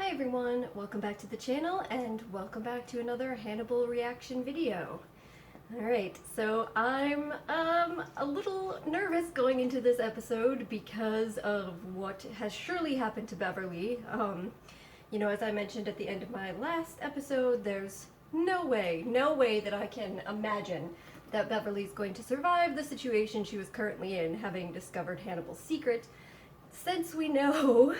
Hi everyone, welcome back to the channel and welcome back to another Hannibal reaction video. Alright, so I'm a little nervous going into this episode because of what has surely happened to Beverly. You know, as I mentioned at the end of my last episode, there's no way that I can imagine that Beverly's going to survive the situation she was currently in, having discovered Hannibal's secret, since we know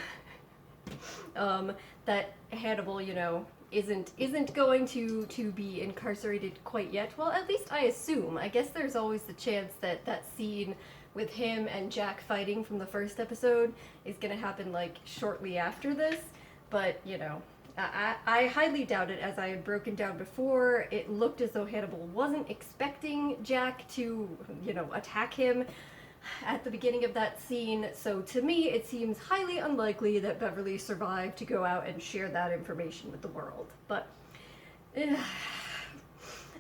that Hannibal, you know, isn't going to be incarcerated quite yet. Well, at least I assume. I guess there's always the chance that that scene with him and Jack fighting from the first episode is gonna happen like shortly after this, but you know, I highly doubt it. As I had broken down before, it looked as though Hannibal wasn't expecting Jack to, you know, attack him at the beginning of that scene, so to me it seems highly unlikely that Beverly survived to go out and share that information with the world. But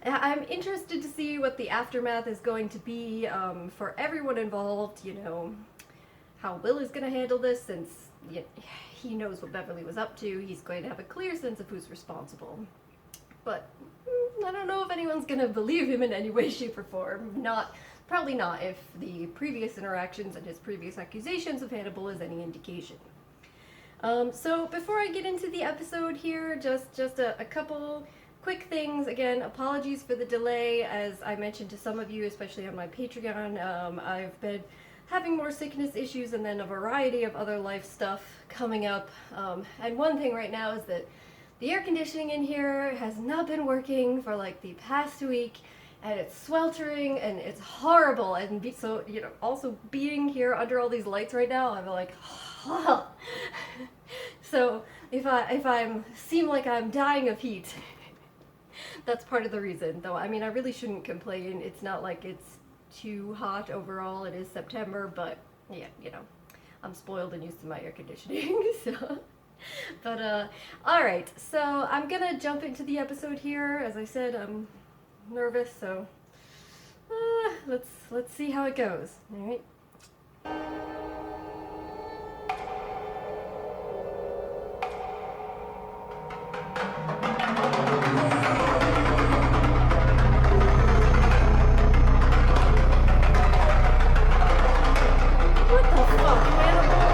I'm interested to see what the aftermath is going to be for everyone involved, you know, how Will is going to handle this, since he knows what Beverly was up to. He's going to have a clear sense of who's responsible. But I don't know if anyone's going to believe him in any way, shape, or form. Probably not, if the previous interactions and his previous accusations of Hannibal is any indication. So before I get into the episode here, just a couple quick things. Again, apologies for the delay. As I mentioned to some of you, especially on my Patreon, I've been having more sickness issues and then a variety of other life stuff coming up. And one thing right now is that the air conditioning in here has not been working for like the past week, and it's sweltering and it's horrible. And so, you know, also being here under all these lights right now, I'm like, oh. So if I seem like I'm dying of heat, that's part of the reason. Though, I mean, I really shouldn't complain. It's not like it's too hot overall. It is September, but yeah, you know, I'm spoiled and used to my air conditioning, so. But, alright, so I'm gonna jump into the episode here. As I said, I'm nervous, so let's see how it goes. All right. What the fuck, Hannibal?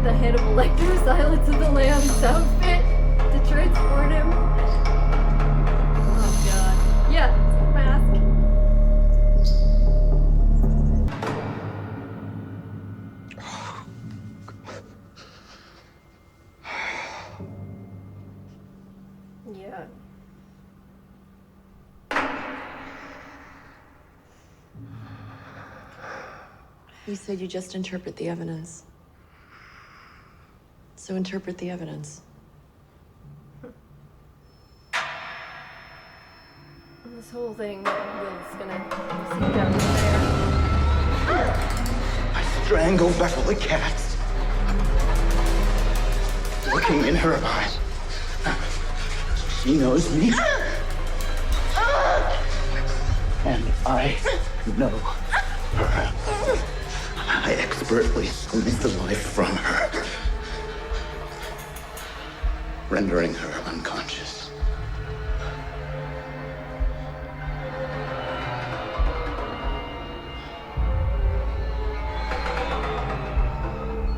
The Hannibal Lecter Silence of the Lambs outfit to transport him. Oh god. Yeah, mask. Yeah. You said you just interpret the evidence. So interpret the evidence. This whole thing, Will's gonna see down there. I strangled Beverly Katz. Looking in her eyes. She knows me. And I know her. I expertly squeezed the life from her, rendering her unconscious.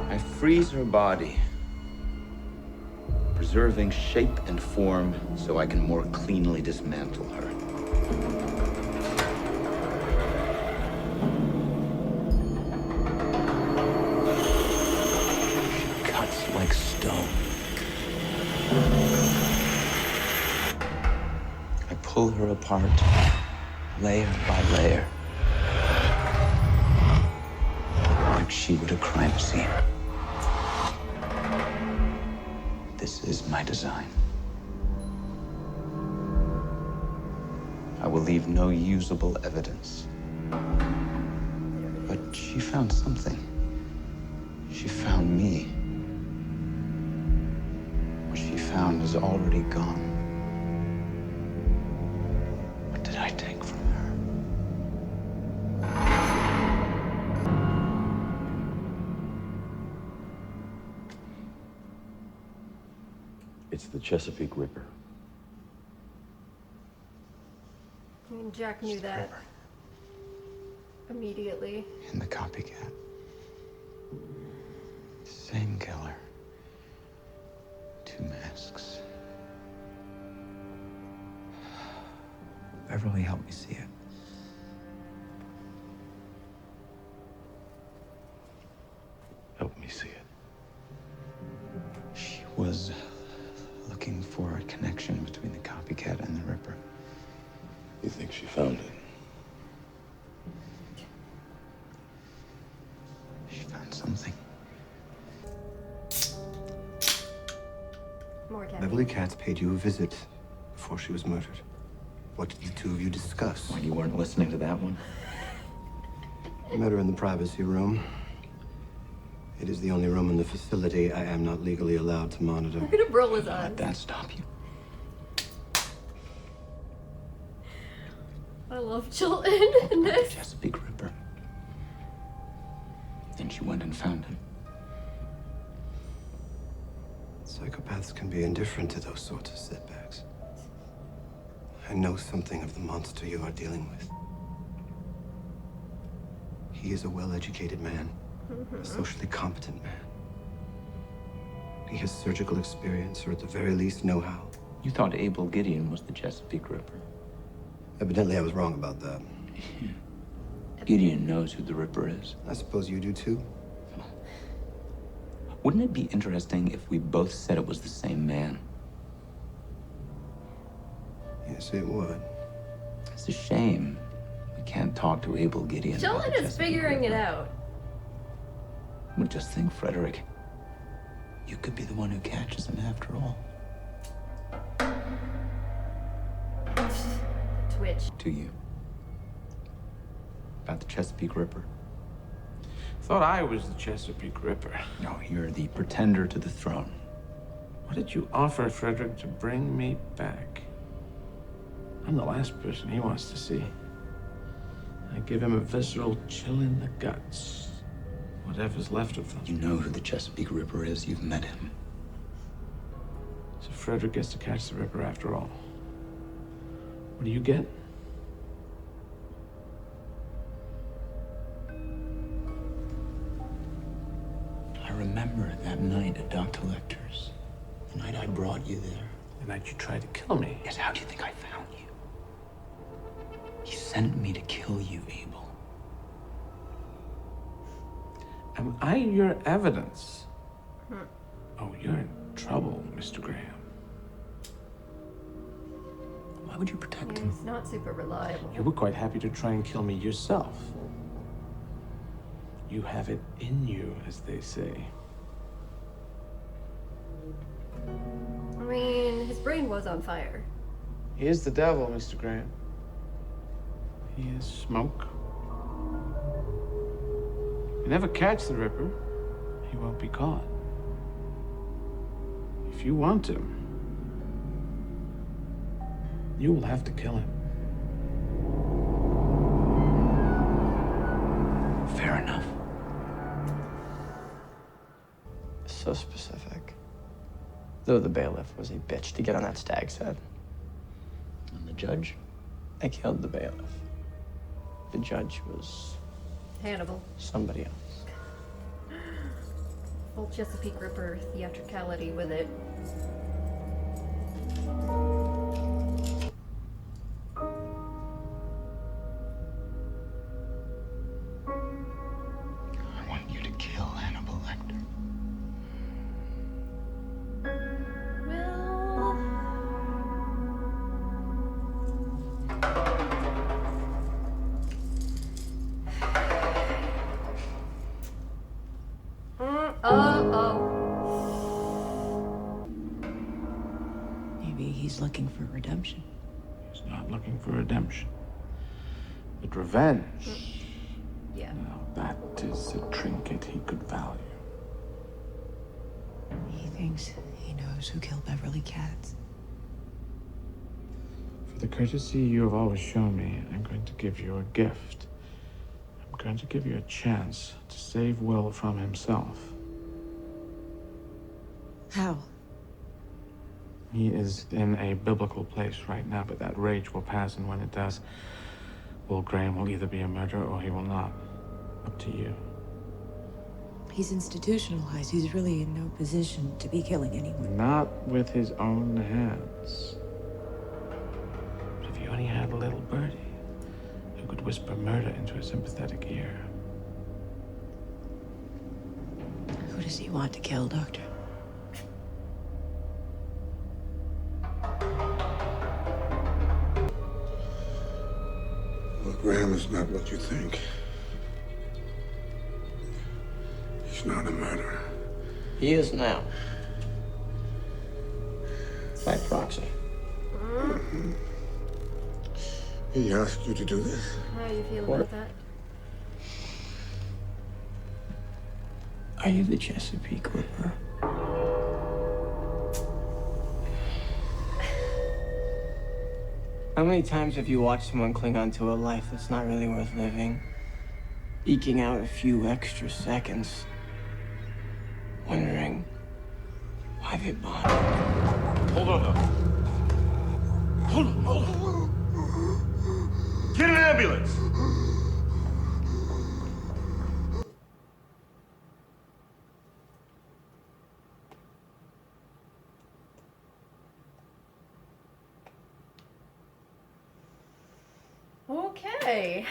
I freeze her body, preserving shape and form so I can more cleanly dismantle her. She cuts like stone. I pull her apart, layer by layer, like she would a crime scene. This is my design. will leave no usable evidence. But she found something. She found me. What she found is already gone. What did I take from her? It's the Chesapeake Ripper. I mean, Jack knew that immediately. And the copycat. Same killer. Two masks. Beverly, help me see it. Help me see it. She was looking for a connection between the copycat and the Ripper. You think she found it? She found something. More cat. Beverly Katz paid you a visit before she was murdered. What did the two of you discuss? When you weren't listening to that one? I met her in the privacy room. It is the only room in the facility I am not legally allowed to monitor. We're gonna roll his eyes. Let that stop you. I love Chilton in this. Chesapeake Ripper. Then she went and found him. Psychopaths can be indifferent to those sorts of setbacks. I know something of the monster you are dealing with. He is a well-educated man, a socially competent man. He has surgical experience, or at the very least, know-how. You thought Abel Gideon was the Chesapeake Ripper. Evidently, I was wrong about that. Gideon knows who the Ripper is. I suppose you do too? Wouldn't it be interesting if we both said it was the same man? Yes, it would. It's a shame we can't talk to Abel Gideon. about Chilton the is Chesapeake figuring it Ripper. out. But just think, Frederick. You could be the one who catches him after all. Twitch. To you. About the Chesapeake Ripper. Thought I was the Chesapeake Ripper. No, you're the pretender to the throne. What did you offer Frederick to bring me back? I'm the last person he wants to see. I give him a visceral chill in the guts. Whatever's left of them. You know who the Chesapeake Ripper is. You've met him. So Frederick gets to catch the Ripper after all. What do you get? I remember that night at Dr. Lecter's. The night I brought you there. The night you tried to kill me. Yes, how do you think I found you? He sent me to kill you, Abel. Am I your evidence? Oh, you're in trouble, Mr. Graham. Why would you protect him? He's not super reliable. You were quite happy to try and kill me yourself. You have it in you, as they say. I mean, his brain was on fire. He is the devil, Mr. Graham. He is smoke. You never catch the Ripper, he won't be caught. If you want him, you will have to kill him. Fair enough. So specific. Though the bailiff was a bitch to get on that stag's head. And the judge? I killed the bailiff. The judge was Hannibal. somebody else. Full Chesapeake Ripper theatricality with it. I want you to kill Hannibal Lecter. Well, Maybe he's looking for redemption. He's not looking for redemption. But revenge, Yeah. now that is a trinket he could value. He thinks he knows who killed Beverly Katz. For the courtesy you have always shown me, I'm going to give you a gift. I'm going to give you a chance to save Will from himself. How? He is in a biblical place right now, but that rage will pass, and when it does, Will Graham will either be a murderer or he will not. Up to you. He's institutionalized. He's really in no position to be killing anyone. Not with his own hands. But if you only had a little birdie who could whisper murder into a sympathetic ear. Who does he want to kill, Doctor? Well, Graham is not what you think. He's not a murderer. He is now. By proxy. He asked you to do this? How do you feel What? about that? Are you the Chesapeake Ripper? How many times have you watched someone cling on to a life that's not really worth living? Eking out a few extra seconds. Wondering why they bought it. Hold on now. Hold on. Get an ambulance! Okay.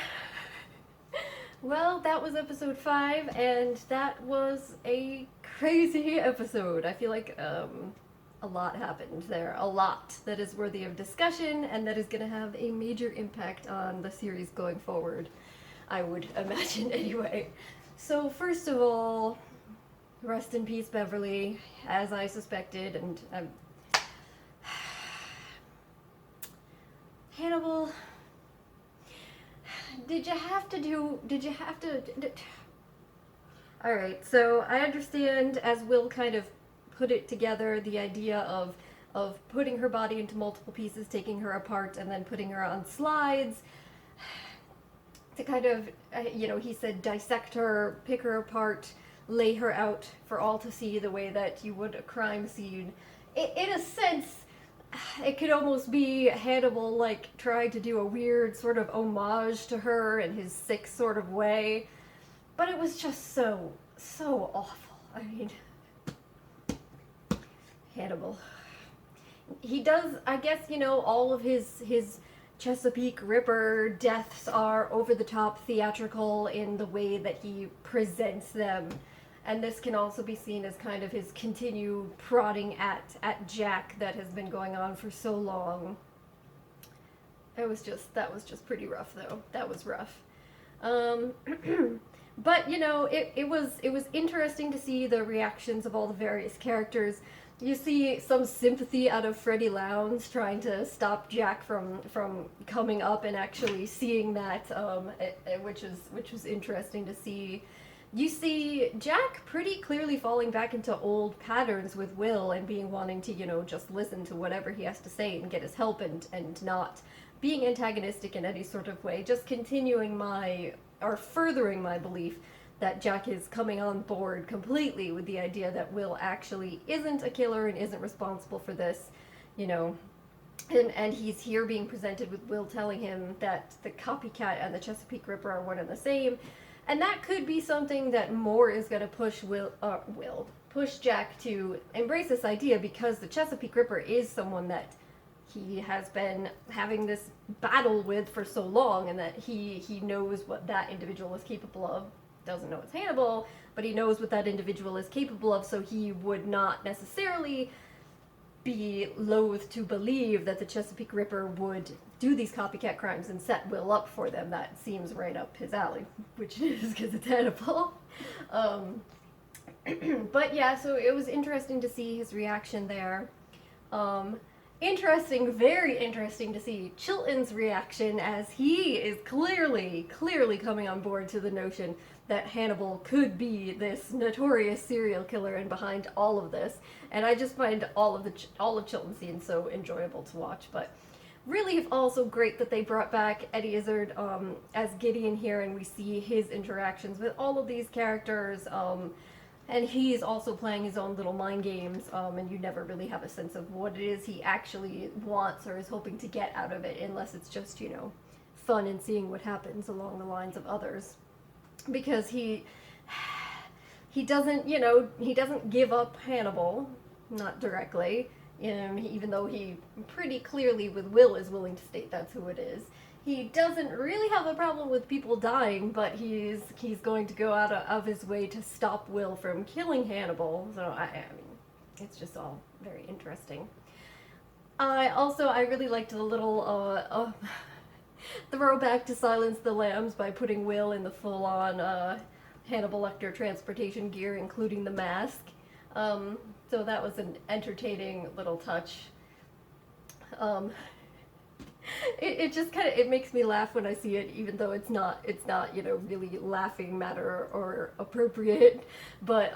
Well, that was episode 5, and that was a crazy episode. I feel like a lot happened there. A lot that is worthy of discussion, and that is going to have a major impact on the series going forward, I would imagine anyway. So first of all, rest in peace, Beverly, as I suspected, and Hannibal... Did you have to... Alright, so I understand, as Will kind of put it together, the idea of putting her body into multiple pieces, taking her apart, and then putting her on slides to kind of, he said dissect her, pick her apart, lay her out for all to see the way that you would a crime scene. In a sense, it could almost be Hannibal, like, trying to do a weird sort of homage to her in his sick sort of way. But it was just so awful. I mean, Hannibal. He does, I guess, all of his Chesapeake Ripper deaths are over-the-top theatrical in the way that he presents them. And this can also be seen as kind of his continued prodding at Jack that has been going on for so long. That was just pretty rough, though. That was rough. But it was interesting to see the reactions of all the various characters. You see some sympathy out of Freddie Lowndes trying to stop Jack from coming up and actually seeing that, which was interesting to see. You see Jack pretty clearly falling back into old patterns with Will and wanting to, just listen to whatever he has to say and get his help and not being antagonistic in any sort of way. Just continuing furthering my belief that Jack is coming on board completely with the idea that Will actually isn't a killer and isn't responsible for this, And he's here being presented with Will telling him that the copycat and the Chesapeake Ripper are one and the same. And that could be something that more is going to push Jack to embrace this idea, because the Chesapeake Ripper is someone that he has been having this battle with for so long, and that he knows what that individual is capable of. Doesn't know it's Hannibal, but he knows what that individual is capable of, so he would not necessarily be loath to believe that the Chesapeake Ripper would do these copycat crimes and set Will up for them. That seems right up his alley, which it is because it's Hannibal. But yeah, so it was interesting to see his reaction there. interesting, very interesting to see Chilton's reaction, as he is clearly coming on board to the notion that Hannibal could be this notorious serial killer and behind all of this. And I just find all of Chilton's scenes so enjoyable to watch. But really also great that they brought back Eddie Izzard as Gideon here, and we see his interactions with all of these characters. And he's also playing his own little mind games, and you never really have a sense of what it is he actually wants or is hoping to get out of it, unless it's just, you know, fun and seeing what happens along the lines of others. Because he doesn't, you know, he doesn't give up Hannibal, not directly, even though he pretty clearly with Will is willing to state that's who it is. He doesn't really have a problem with people dying, but he's going to go out of his way to stop Will from killing Hannibal. So I mean, it's just all very interesting. I really liked the little throwback to Silence the Lambs by putting Will in the full-on Hannibal Lecter transportation gear, including the mask. So that was an entertaining little touch. It just kind of, it makes me laugh when I see it, even though it's not, you know, really laughing matter or appropriate. But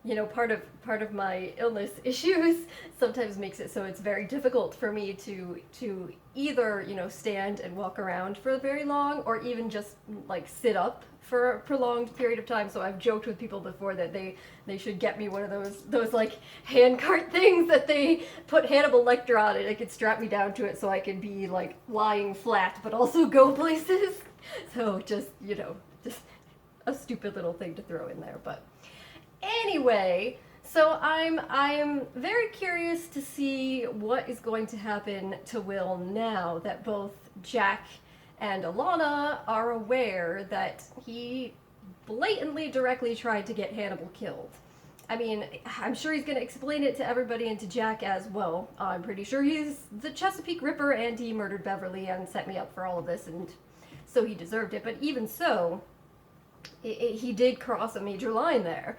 you know, part of my illness issues sometimes makes it so it's very difficult for me to either, you know, stand and walk around for very long, or even just like sit up for a prolonged period of time. So I've joked with people before that they should get me one of those like hand cart things that they put Hannibal Lecter on, and it could strap me down to it so I could be like lying flat but also go places. So just, you know, just a stupid little thing to throw in there. But anyway, so I'm very curious to see what is going to happen to Will now that both Jack and Alana are aware that he blatantly directly tried to get Hannibal killed. I mean, I'm sure he's going to explain it to everybody and to Jack as well. I'm pretty sure he's the Chesapeake Ripper and he murdered Beverly and set me up for all of this, and so he deserved it. But even so, he did cross a major line there.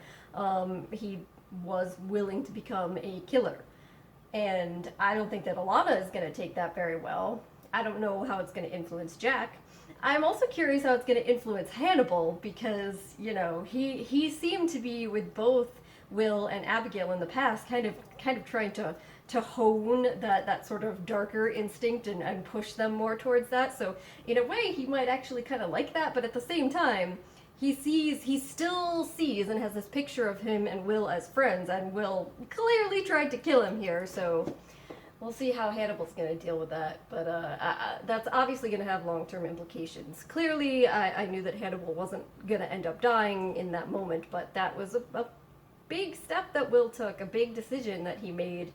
He was willing to become a killer. And I don't think that Alana is going to take that very well. I don't know how it's going to influence Jack. I'm also curious how it's going to influence Hannibal, because, you know, he seemed to be with both Will and Abigail in the past, kind of trying to hone that sort of darker instinct and push them more towards that. So in a way, he might actually kind of like that, but at the same time, he still sees and has this picture of him and Will as friends, and Will clearly tried to kill him here, so we'll see how Hannibal's going to deal with that. But that's obviously going to have long-term implications. Clearly, I knew that Hannibal wasn't going to end up dying in that moment, but that was a big step that Will took, a big decision that he made,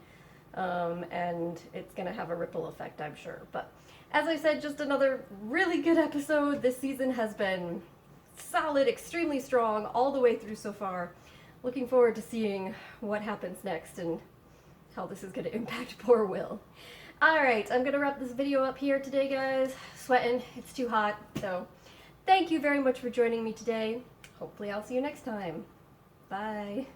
and it's going to have a ripple effect, I'm sure. But as I said, just another really good episode. This season has been solid, extremely strong all the way through so far. Looking forward to seeing what happens next and how this is going to impact poor Will. Alright, I'm going to wrap this video up here today, guys. Sweating, it's too hot, so thank you very much for joining me today. Hopefully I'll see you next time. Bye.